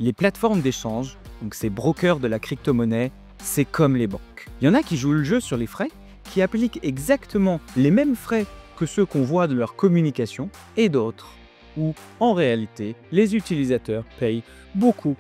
Les plateformes d'échange, donc ces brokers de la crypto-monnaie, c'est comme les banques. Il y en a qui jouent le jeu sur les frais, qui appliquent exactement les mêmes frais que ceux qu'on voit de leur communication, et d'autres où, en réalité, les utilisateurs payent beaucoup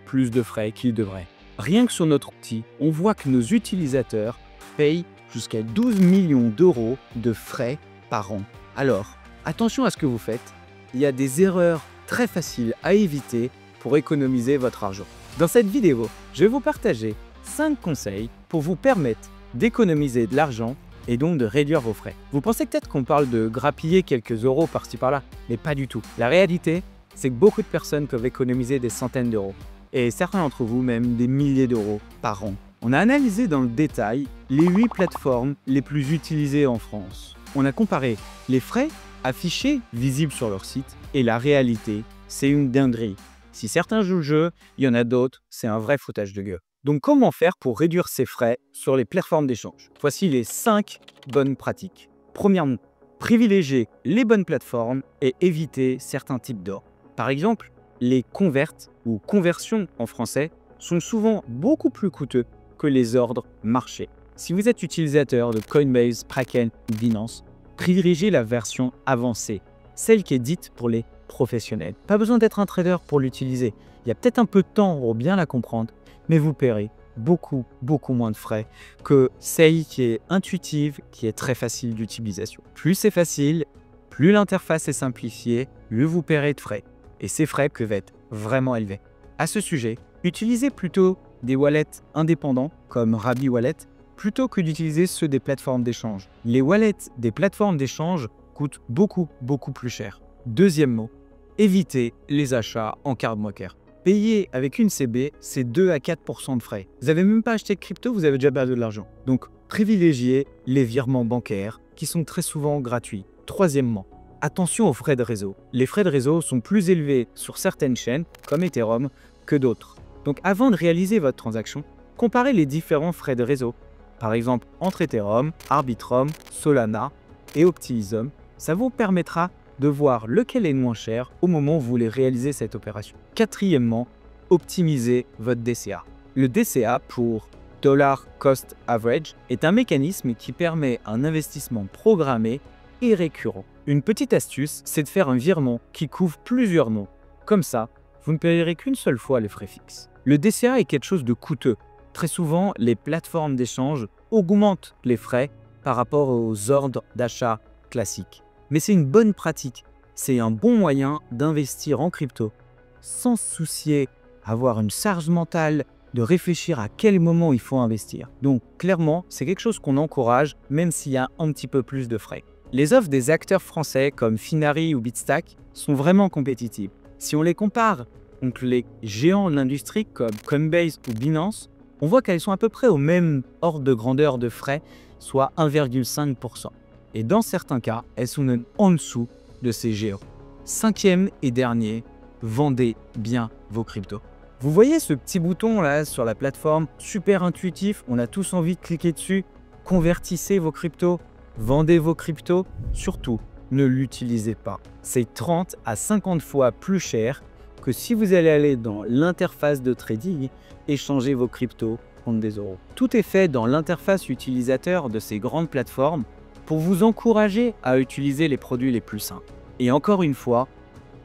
plus de frais qu'ils devraient. Rien que sur notre outil, on voit que nos utilisateurs payent jusqu'à 12 millions d'euros de frais par an. Alors, attention à ce que vous faites. Il y a des erreurs très faciles à éviter pour économiser votre argent. Dans cette vidéo, je vais vous partager 5 conseils pour vous permettre d'économiser de l'argent et donc de réduire vos frais. Vous pensez peut-être qu'on parle de grappiller quelques euros par-ci par-là, mais pas du tout. La réalité, c'est que beaucoup de personnes peuvent économiser des centaines d'euros, et certains d'entre vous même des milliers d'euros par an. On a analysé dans le détail les 8 plateformes les plus utilisées en France. On a comparé les frais affichés visibles sur leur site et la réalité, c'est une dinguerie. Si certains jouent le jeu, il y en a d'autres, c'est un vrai foutage de gueule. Donc comment faire pour réduire ses frais sur les plateformes d'échange? Voici les 5 bonnes pratiques. Premièrement, privilégier les bonnes plateformes et éviter certains types d'or. Par exemple, les converts ou conversions en français sont souvent beaucoup plus coûteux que les ordres marchés. Si vous êtes utilisateur de Coinbase, Kraken ou Binance, privilégiez la version avancée, celle qui est dite pour les professionnels. Pas besoin d'être un trader pour l'utiliser. Il y a peut-être un peu de temps pour bien la comprendre, mais vous paierez beaucoup moins de frais que celle qui est intuitive, qui est très facile d'utilisation. Plus c'est facile, plus l'interface est simplifiée, plus vous paierez de frais. Et ces frais peuvent être vraiment élevés. À ce sujet, utilisez plutôt des wallets indépendants comme Rabby Wallet plutôt que d'utiliser ceux des plateformes d'échange. Les wallets des plateformes d'échange coûtent beaucoup plus cher. Deuxième mot, évitez les achats en carte bancaire. Payer avec une CB, c'est 2 à 4% de frais. Vous n'avez même pas acheté de crypto, vous avez déjà perdu de l'argent. Donc, privilégiez les virements bancaires qui sont très souvent gratuits. Troisièmement, attention aux frais de réseau. Les frais de réseau sont plus élevés sur certaines chaînes, comme Ethereum, que d'autres. Donc, avant de réaliser votre transaction, comparez les différents frais de réseau. Par exemple, entre Ethereum, Arbitrum, Solana et Optimism, ça vous permettra de voir lequel est le moins cher au moment où vous voulez réaliser cette opération. Quatrièmement, optimisez votre DCA. Le DCA pour Dollar Cost Average est un mécanisme qui permet un investissement programmé et récurrent. Une petite astuce, c'est de faire un virement qui couvre plusieurs noms. Comme ça, vous ne payerez qu'une seule fois les frais fixes. Le DCA est quelque chose de coûteux. Très souvent, les plateformes d'échange augmentent les frais par rapport aux ordres d'achat classiques. Mais c'est une bonne pratique. C'est un bon moyen d'investir en crypto sans se soucier, avoir une charge mentale, de réfléchir à quel moment il faut investir. Donc clairement, c'est quelque chose qu'on encourage même s'il y a un petit peu plus de frais. Les offres des acteurs français comme Finari ou Bitstack sont vraiment compétitives. Si on les compare contre les géants de l'industrie comme Coinbase ou Binance, on voit qu'elles sont à peu près au même ordre de grandeur de frais, soit 1,5%. Et dans certains cas, elles sont même en dessous de ces géants. Cinquième et dernier, vendez bien vos cryptos. Vous voyez ce petit bouton là sur la plateforme, super intuitif, on a tous envie de cliquer dessus. Convertissez vos cryptos, vendez vos cryptos, surtout ne l'utilisez pas. C'est 30 à 50 fois plus cher que si vous allez aller dans l'interface de trading, échanger vos cryptos contre des euros. Tout est fait dans l'interface utilisateur de ces grandes plateformes pour vous encourager à utiliser les produits les plus simples. Et encore une fois,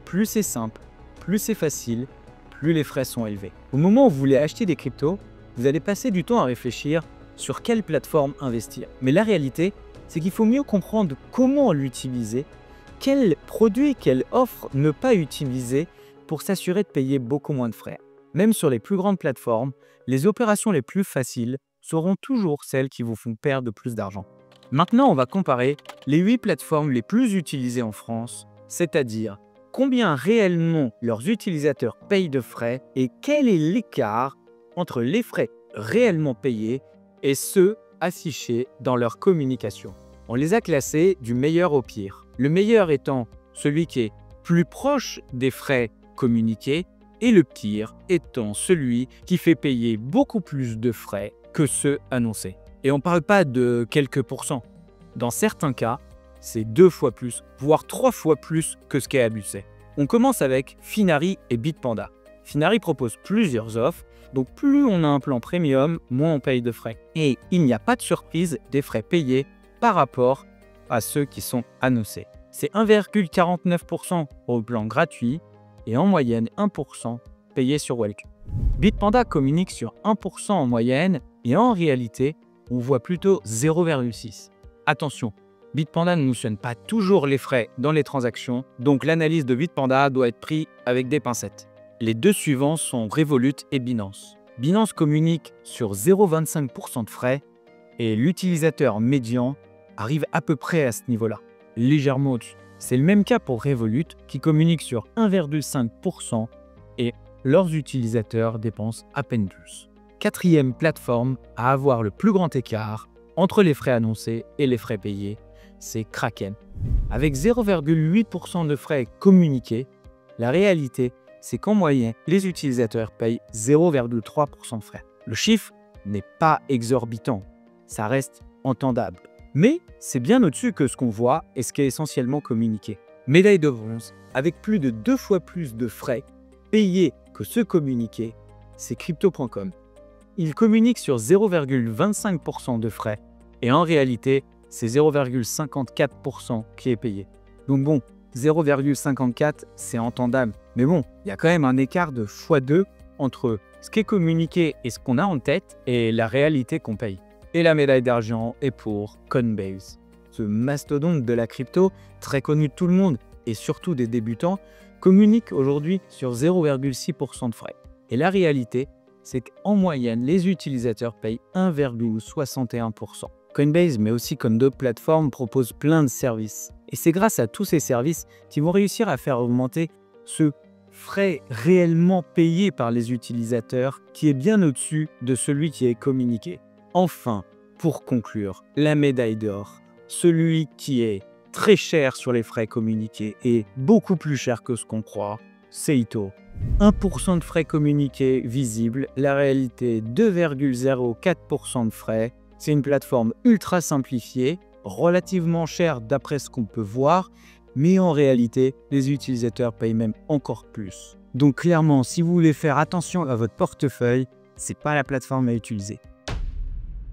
plus c'est simple, plus c'est facile, plus les frais sont élevés. Au moment où vous voulez acheter des cryptos, vous allez passer du temps à réfléchir sur quelle plateforme investir. Mais la réalité, c'est qu'il faut mieux comprendre comment l'utiliser, quel produit, quelle offre ne pas utiliser pour s'assurer de payer beaucoup moins de frais. Même sur les plus grandes plateformes, les opérations les plus faciles seront toujours celles qui vous font perdre plus d'argent. Maintenant, on va comparer les 8 plateformes les plus utilisées en France, c'est-à-dire combien réellement leurs utilisateurs payent de frais et quel est l'écart entre les frais réellement payés et ceux affichés dans leur communication. On les a classés du meilleur au pire. Le meilleur étant celui qui est plus proche des frais communiqués et le pire étant celui qui fait payer beaucoup plus de frais que ceux annoncés. Et on ne parle pas de quelques pourcents. Dans certains cas, c'est 2 fois plus, voire 3 fois plus que ce qu'est annoncé. On commence avec Finari et Bitpanda. Finari propose plusieurs offres, donc plus on a un plan premium, moins on paye de frais. Et il n'y a pas de surprise des frais payés par rapport à ceux qui sont annoncés. C'est 1,49% au plan gratuit et en moyenne 1% payé sur Welcome. Bitpanda communique sur 1% en moyenne et en réalité, on voit plutôt 0,6%. Attention, Bitpanda ne mentionne pas toujours les frais dans les transactions, donc l'analyse de Bitpanda doit être prise avec des pincettes. Les deux suivants sont Revolut et Binance. Binance communique sur 0,25% de frais et l'utilisateur médian arrive à peu près à ce niveau-là, légèrement au-dessus. C'est le même cas pour Revolut qui communique sur 1,5% et leurs utilisateurs dépensent à peine plus. Quatrième plateforme à avoir le plus grand écart entre les frais annoncés et les frais payés, c'est Kraken. Avec 0,8% de frais communiqués, la réalité, c'est qu'en moyenne, les utilisateurs payent 0,3% de frais. Le chiffre n'est pas exorbitant, ça reste entendable. Mais c'est bien au-dessus que ce qu'on voit et ce qui est essentiellement communiqué. Médaille de bronze, avec plus de 2 fois plus de frais payés que ceux communiqués, c'est Crypto.com. Il communique sur 0,25% de frais et en réalité, c'est 0,54% qui est payé. Donc bon, 0,54, c'est entendable. Mais bon, il y a quand même un écart de x2 entre ce qui est communiqué et ce qu'on a en tête et la réalité qu'on paye. Et la médaille d'argent est pour Coinbase. Ce mastodonte de la crypto, très connu de tout le monde et surtout des débutants, communique aujourd'hui sur 0,6% de frais. Et la réalité, c'est qu'en moyenne, les utilisateurs payent 1,61%. Coinbase, mais aussi comme d'autres plateformes, propose plein de services. Et c'est grâce à tous ces services qu'ils vont réussir à faire augmenter ce frais réellement payé par les utilisateurs qui est bien au-dessus de celui qui est communiqué. Enfin, pour conclure, la médaille d'or, celui qui est très cher sur les frais communiqués et beaucoup plus cher que ce qu'on croit, c'est Ito. 1% de frais communiqués visibles, la réalité 2,04% de frais. C'est une plateforme ultra simplifiée, relativement chère d'après ce qu'on peut voir, mais en réalité, les utilisateurs payent même encore plus. Donc clairement, si vous voulez faire attention à votre portefeuille, c'est pas la plateforme à utiliser.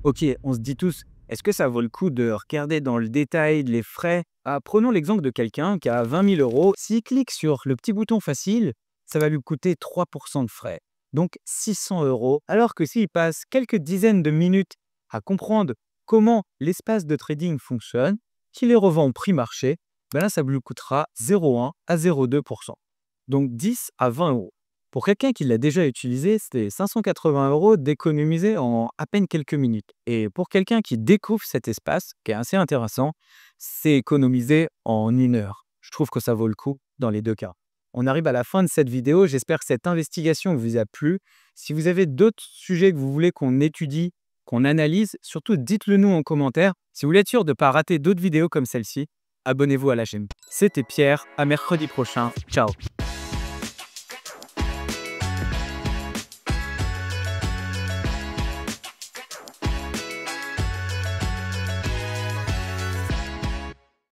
Ok, on se dit tous, est-ce que ça vaut le coup de regarder dans le détail les frais? Prenons l'exemple de quelqu'un qui a 20 000 €. S'il clique sur le petit bouton facile, ça va lui coûter 3% de frais, donc 600 €. Alors que s'il passe quelques dizaines de minutes à comprendre comment l'espace de trading fonctionne, qu'il les revend au prix marché, ben là, ça lui coûtera 0,1 à 0,2%. Donc 10 à 20 €. Pour quelqu'un qui l'a déjà utilisé, c'était 580 € d'économiser en à peine quelques minutes. Et pour quelqu'un qui découvre cet espace, qui est assez intéressant, c'est économiser en 1 heure. Je trouve que ça vaut le coup dans les deux cas. On arrive à la fin de cette vidéo. J'espère que cette investigation vous a plu. Si vous avez d'autres sujets que vous voulez qu'on étudie, qu'on analyse, surtout dites-le nous en commentaire. Si vous voulez être sûr de ne pas rater d'autres vidéos comme celle-ci, abonnez-vous à la chaîne. C'était Pierre, à mercredi prochain. Ciao.